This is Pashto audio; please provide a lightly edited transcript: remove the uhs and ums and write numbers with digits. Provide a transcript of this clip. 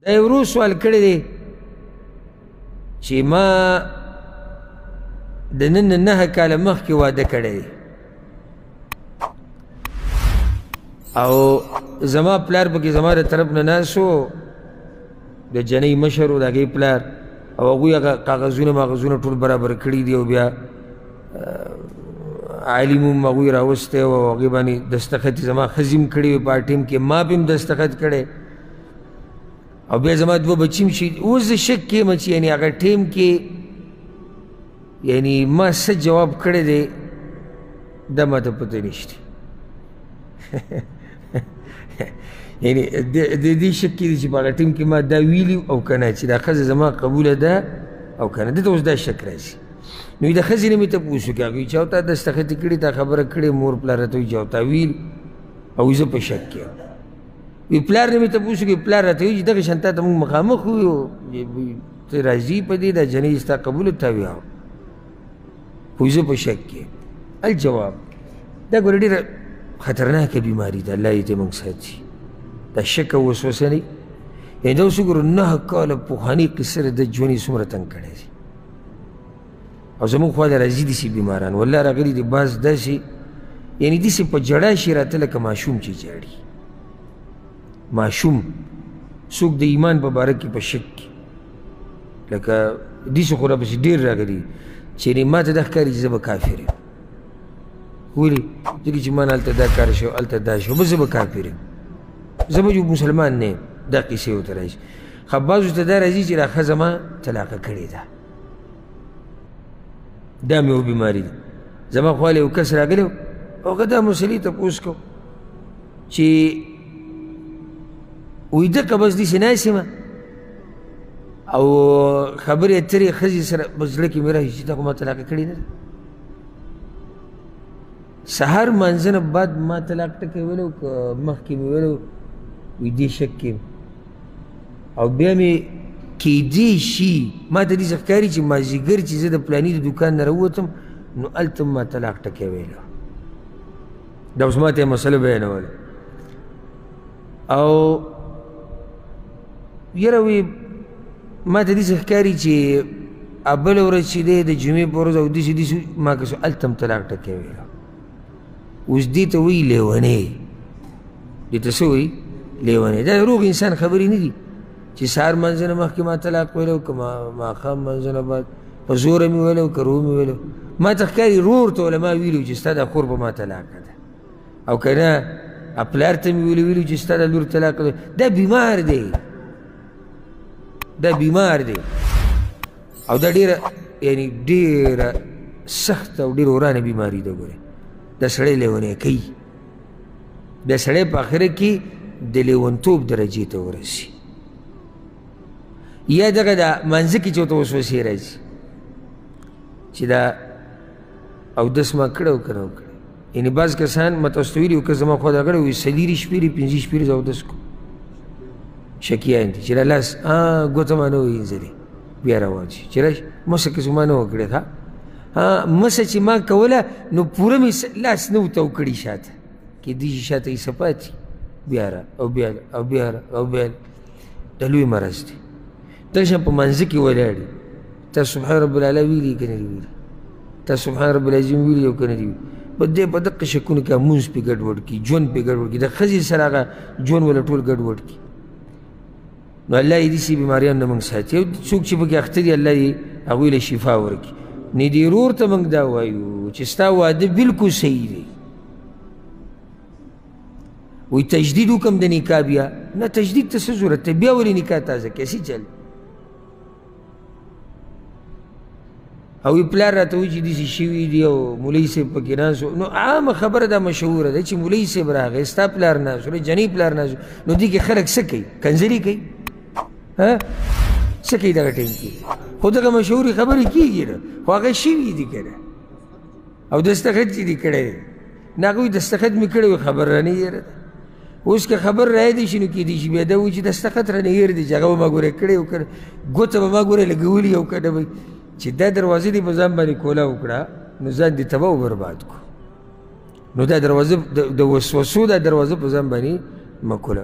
دا ورو سوال کړی دی چې ما د نن 9 کاله مخکې واده کړی دی او زما پلار پکې زما د طرف نه ناست و د جنۍ مشر و د هغې پلار او هغوی هغه کاغذونه ټول برابر کړي دي او بیا عالم هم هغوی راوستی و او هغې باندې دستخط زما ښځې هم کړی وي په ټیم کې ما به هم دستخط کړی او بیا زما 2 بچي هم شي. اوس زه شک کېم چې یعنې هغه ټیم کې یعنې ما څه جواب کړی دی دا ما ته پته نشته یعنې د دې شک کې دی چې په هغه ټیم کې ما دا ویلي او که نه چې دا ښځه زما قبوله ده او که نه. دلته اوس دا شک راځي. نو د ښځې نه مې تپوس وکړي هغوی چې او تا دستخط یې کړي تا خبره کړې مور پلار راته وایي چې او تا ویل او زه په شک کې یم. وی پلار نه مې تپوس وکړي پلار راته وایي چې دغه شان تا ته مونږ مخامخ ویو ته راځي په دې دا جنۍ ستا قبوله تا ویاو خو زه په شک کې یم. الجواب دا ګوره ډېره خطرناکه بیماري ده. الله دې موږ ساتي. دا شک او وسوسه نه یعنې دا اوس وګورو 9 کاله پخوانۍ قصه ده د ژوند یې څومره تنګ کړی دی او زموږ خوا ته راځي داسې بیماران والله راغلي دي بعض داسې یعنې داسې په ژړا شي راته لکه ماشوم چې ژاړي. ماشوم څوک د ایمان په باره کې په شک کې لکه داسې خو راپسې ډېر راغلي چې یعنې ما ته دا ښکاري چې زه به کافر یم. ولې ځکه چې ما نه هلته دا کار شو هلته دا شو بس زه به کافر یم زه به مسلمان نه یم. دا قصې ورته راځي. خو بعضو ته دا راځي چې دا ښځه ما طلاقه کړې ده. دا مې و بیماري ده. زما خواله یو کس راغلی و او هغه دا مسلې تپوس کو چې وایي دقه بس داسې ناست یم او خبرې اترې ښځې سره په زړه کې مې راشي چې دا خو ما طلاقه کړې نه ده. سهار مانځه نه بعد ما طلاق ټکی ویلی که مخکې مې ویلی وایي دې شک کې او بیا مې کیدی شي ما ته داسې ښکاري چې مازدیګر چې زه د پلاني د دوکان نه راووتم نو هلته ما طلاق ټکی ویلی دا اوس ما ته یې مسله بیانوله او یاره وی ما ته داسې ښکاري چې بله ورځ چې دی د جمعې په ورځ او داسې ما که هلته هم طلاق ټکی ویلی. اوس دې ته وایي لیونی. دې ته څه وایي لیونی. دا روغ انسان خبرې نه دي چې سهار منځه نه مخکې ما طلاق ویلی که ماښام منځه نه بعد په زوره مې ویلی که رو مې ویلی ما ته ښکاري رور ته له ما ویلي چې ستا دا خور به ما طلاقه ده او که نه پلار ته مې ویلي چې ستا دا لور طلاقه ده. دا بیمار دی. دا بیمار دی او دا ډېره یعنې ډېره سخته او ډېره ورانه بیماري ده. ګورې دا سړی لیونی کوي. دا سړی په آخره کې د لیونتوب درجې ته ورسي. یا دغه دا منځه کې چې ورته وسوسې راځي چې دا اودس ما کړی او که نه و کړی. یعنې بعض کسان ما تاسو ته ویلي و که زما خوا ته راغلی وایي 4 شپېرې 5 شپېرې زه اودس کوم. شکیان دي چې را لاس ګوته ما نه ووینځلې بیا روان شي چې راش مسه که ما نه و کړې ښه مسه چې ما کوله نو پوره مې لاس نه و تو کړي شاته کیدای شي شاته یې څه پاتې بیا را او بیا او بیا او بیا دا لوی مرض دی. دغه شان په منځه کې ولاړ یې تاسو سبحان رب العلی ویلي که نه دي ویلي تاسو سبحان رب العظیم ویلي او که نه دي ویلي په دقه شکونو کې مونځ پې ګډوډ کړي ژوند پې ګډوډ کړي د ښځې سره هغه ژوند وله ټول ګډوډ کړي. نو الله یې داسې بیماریانو نه موږ ساتي او څوک چې پکې اخته دي الله یې هغوی له شفا ورکړي. نه دې ورور ته موږ دا وایو چې ستا واده بلکل صحیح دی. وایي تجدید وکړم د نکاح بیا نه تجدید ته څه ضرورت دی بیا ولې نکاح تازه کیسې چل او پلار راته وایي چې داسې شوي دي او مولوي صاحب پکې ناست و. نو عامه خبره دا مشهوره ده چې مولوي صاحب راغی ستا پلار ناست و جنۍ پلار ناست نو دې کې خلک څه کوي کنځلي کوي څه کوي دغه ټایم کې خو دغه مشهورې خبرې کېږي نه خو هغه شوي دي که نه او دستخط چې دي کړی دی نه هغوی دستخط مې کړی وي خبر رانه هېره ده. اوس که خبر رایدی شي نو کېدای شي بیا دا وایي چې دستخط رانه هېر دی چې هغه به ما ګوره کړی و که نه ګوته به ما ګوره لګولي او که نه به چې دا دروازه دې په ځان باندې کوله وکړه نو ځان دې تباه و برباد کړو. نو دا دروازه د وسوسو دا دروازه په ځان باندې مه کوله.